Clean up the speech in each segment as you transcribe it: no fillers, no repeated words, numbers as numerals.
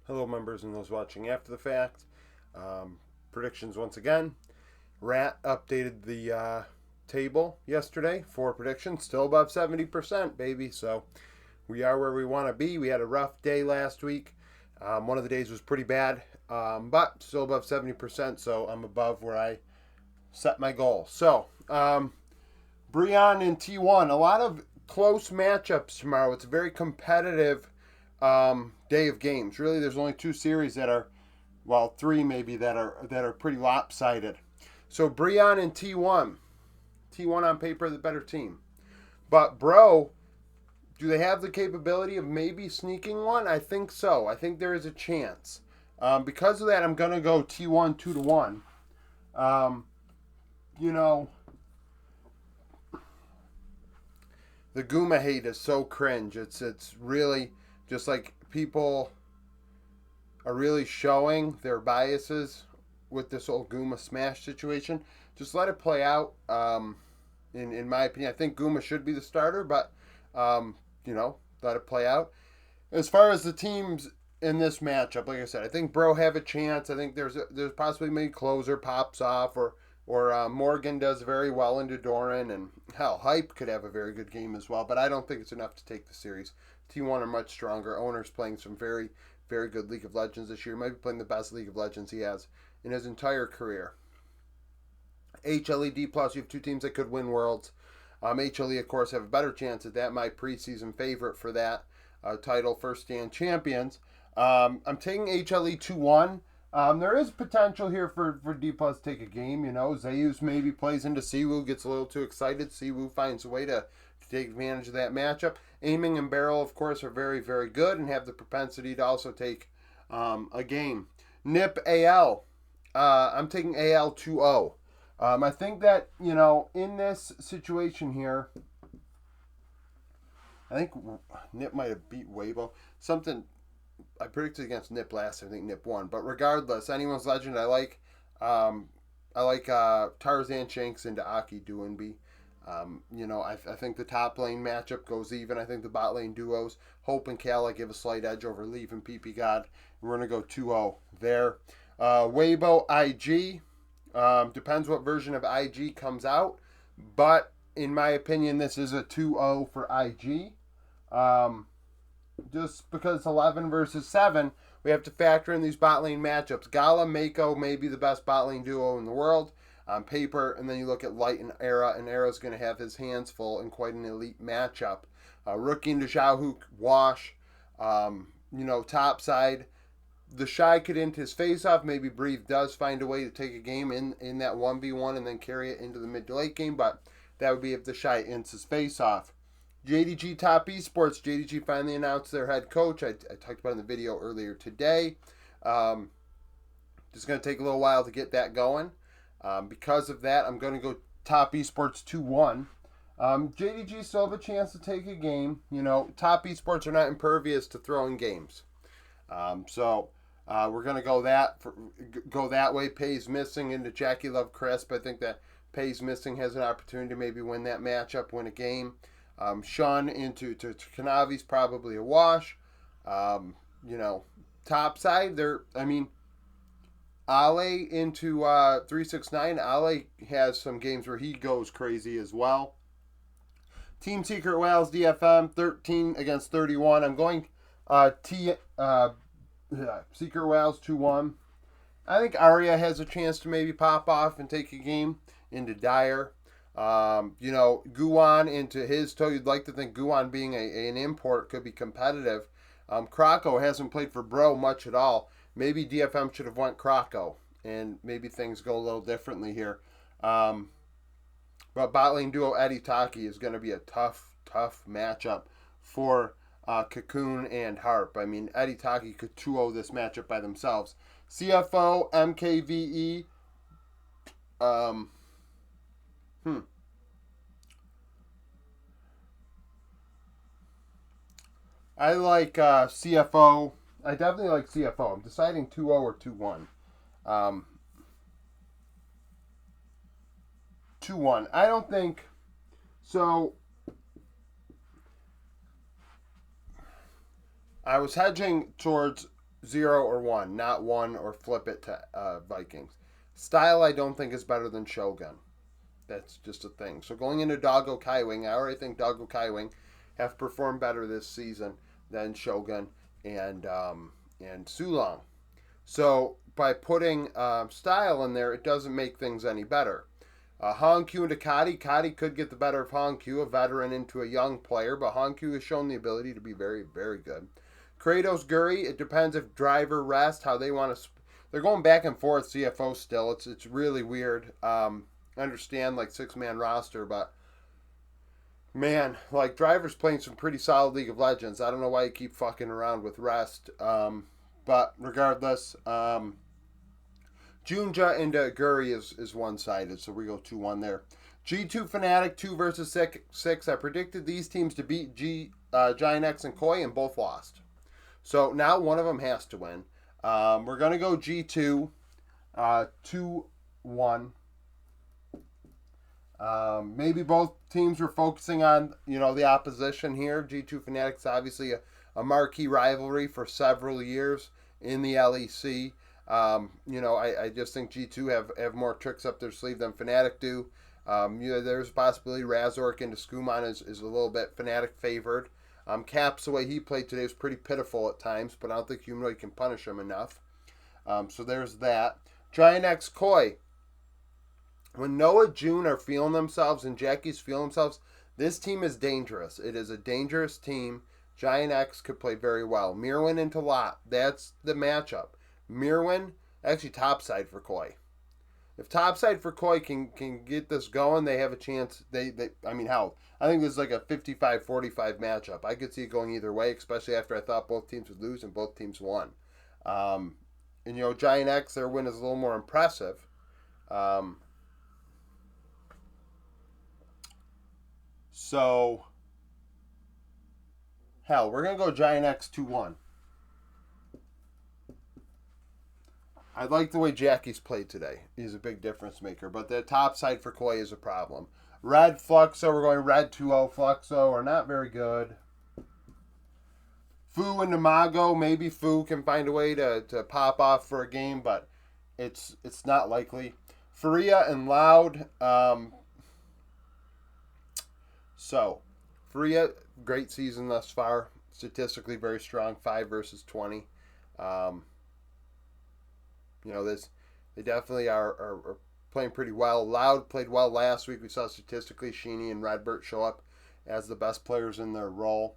Hello, members and those watching after the fact. Predictions once again. Rat updated the table yesterday for predictions. Still above 70%, baby. So we are where we want to be. We had a rough day last week. One of the days was pretty bad, but still above 70%. So I'm above where I set my goal. So, Breon and T1. A lot of close matchups tomorrow. It's a very competitive day of games. Really, there's only two series that are, well, three maybe that are pretty lopsided. So Breon and T1. T1 on paper the better team, but bro, do they have the capability of maybe sneaking one? I think so. I think there is a chance. Because of that, I'm gonna go T1 2-1. You know, the Guma hate is so cringe. It's really just like people are really showing their biases with this old Guma smash situation. Just let it play out. In my opinion, I think Guma should be the starter, but let it play out. As far as the teams in this matchup, like I said, I think Bro have a chance. I think there's possibly maybe Closer pops off or Morgan does very well into Doran, and hell, Hype could have a very good game as well. But I don't think it's enough to take the series. T1 are much stronger. Owner's playing some very, very good League of Legends this year. Might be playing the best League of Legends he has in his entire career. HLED plus, you have two teams that could win Worlds. HLE, of course, have a better chance at that. My preseason favorite for that title, first stand champions. I'm taking HLE 2-1. There is potential here for D plus to take a game. Zeus maybe plays into Siwoo, gets a little too excited. Siwoo finds a way to take advantage of that matchup. Aiming and Barrel, of course, are very, very good and have the propensity to also take a game. Nip AL. I'm taking AL 2-0. I think that, in this situation here, I think Nip might have beat Weibo. I predicted against Nip last. I think Nip won. But regardless, anyone's legend I like. Tarzan Shanks into Aki Duenbi. I think the top lane matchup goes even. I think the bot lane duos, Hope and Kala, give a slight edge over Leaf and PP God. We're going to go 2-0 there. Weibo IG. Depends what version of IG comes out. But in my opinion, this is a 2-0 for IG. Just because it's 11 versus 7, we have to factor in these bot lane matchups. Gala, Mako may be the best bot lane duo in the world on paper, and then you look at Light and Era's going to have his hands full in quite an elite matchup. Rookie into Xiaohu, wash. Top side. The Shy could into his face-off. Maybe Breathe does find a way to take a game in that 1v1 and then carry it into the mid to late game, but that would be if the Shy ends his face-off. JDG Top Esports. JDG finally announced their head coach. I talked about it in the video earlier today. Just going to take a little while to get that going. Because of that, I'm going to go Top Esports 2-1. JDG still have a chance to take a game. Top Esports are not impervious to throwing games. We're going to go that way. Pay's missing into Jackie Love Crisp. I think that Pay's missing has an opportunity to maybe win that matchup, win a game. Sean into Kanavi's probably a wash. Top side, Ale into 369. Ale has some games where he goes crazy as well. Team Secret Whales DFM 13 against 31. I'm going Secret Whales 2-1. I think Arya has a chance to maybe pop off and take a game into Dyer. Guan into his toe. You'd like to think Guan being an import could be competitive. Krakow hasn't played for Bro much at all. Maybe DFM should have went Krakow, and maybe things go a little differently here. But bot lane duo Eddie Taki is going to be a tough matchup for Cocoon and Harp. Eddie Taki could 2-0 this matchup by themselves. CFO, MKVE. I like CFO. I definitely like CFO. I'm deciding 2-0 or 2-1. 2-1. I don't think so. I was hedging towards 0 or 1, not 1 or flip it to Vikings. Style, I don't think is better than Shogun. That's just a thing. So going into Doggo Kaiwing, I already think Doggo Kaiwing have performed better this season than Shogun and Sulong. So by putting Style in there, it doesn't make things any better. Hongkyu and Ducati. Ducati could get the better of Hongkyu, a veteran into a young player, but Hongkyu has shown the ability to be very, very good. Kratos Guri, it depends if driver rest, how they want to. They're going back and forth, CFO still. It's really weird. I understand, like, six-man roster, but man, like, drivers playing some pretty solid League of Legends. I don't know why you keep fucking around with rest. But regardless, Junja into Guri is one-sided, so we go 2-1 there. G2 Fnatic, 2 versus 6. I predicted these teams to beat Giant X and Koi, and both lost. So now one of them has to win. We're going to go G2, 2-1. Maybe both teams were focusing on, the opposition here. G2 Fnatic's obviously a marquee rivalry for several years in the LEC. I just think G2 have more tricks up their sleeve than Fnatic do. There's a possibility Razork into Skuman is a little bit Fnatic favored. Caps, the way he played today, was pretty pitiful at times, but I don't think Humanoid can punish him enough. So there's that. Giant X Koi. When Noah, June are feeling themselves and Jackie's feeling themselves, this team is dangerous. It is a dangerous team. Giant X could play very well. Mirwin into Lot. That's the matchup. Mirwin, actually topside for Koi. If topside for Koi can get this going, they have a chance. Hell, I think this is like a 55-45 matchup. I could see it going either way, especially after I thought both teams would lose and both teams won. Giant X, their win is a little more impressive. So, hell, we're going to go Giant X 2-1. I like the way Jackie's played today. He's a big difference maker. But the top side for Koi is a problem. Red Fluxo, we're going Red 2-0 Fluxo, are not very good. Fu and Namago, maybe Fu can find a way to pop off for a game, but it's not likely. Faria and Loud. Faria, great season thus far. Statistically very strong, 5 versus 20. They definitely are playing pretty well. Loud played well last week. We saw statistically Sheeny and Redbert show up as the best players in their role.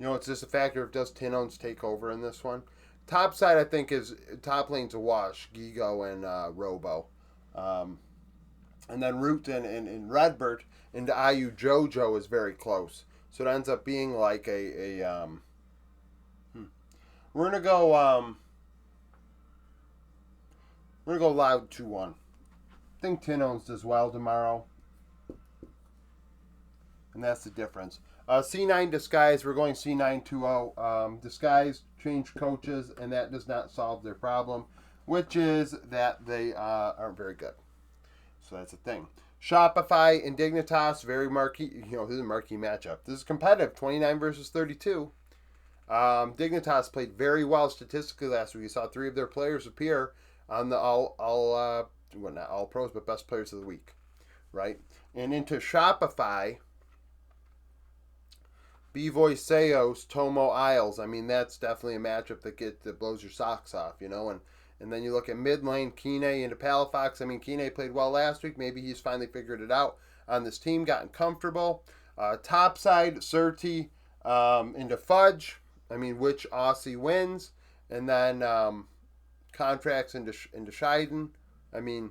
It's just a factor of does Tinones take over in this one. Top side, I think, is top lane's a wash. Gigo and Robo. And then Root and Redbert into IU Jojo is very close. So it ends up being like we're gonna go Loud 2-1. I think Tinones does well tomorrow. And that's the difference. C9 Disguise, we're going C9 2-0. Disguise changed coaches, and that does not solve their problem, which is that they aren't very good. So that's a thing. Shopify and Dignitas, very marquee. This is a marquee matchup. This is competitive, 29 versus 32. Dignitas played very well statistically last week. You saw 3 of their players appear on the not all pros, but best players of the week, right? And into Shopify, B-Voice Seos, Tomo Isles. I mean, that's definitely a matchup that blows your socks off, And then you look at mid lane, Kine into Palafox. I mean, Kine played well last week. Maybe he's finally figured it out on this team, gotten comfortable. Top side, Surti into Fudge. I mean, which Aussie wins? And then contracts into Scheiden. I mean,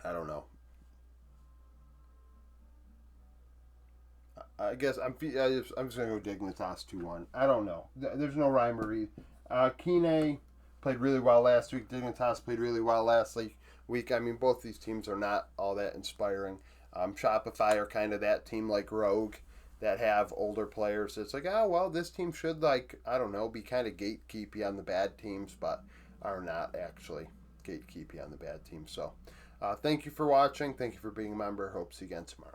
I don't know. I guess I'm just going to go Dignitas 2-1. I don't know. There's no rhyme or reason. Kine played really well last week. Dignitas played really well last week. I mean, both these teams are not all that inspiring. Shopify are kind of that team like Rogue. that have older players. It's like, oh, well, this team should, like, I don't know, be kind of gatekeepy on the bad teams, but are not actually gatekeepy on the bad teams. So thank you for watching. Thank you for being a member. Hope to see you again tomorrow.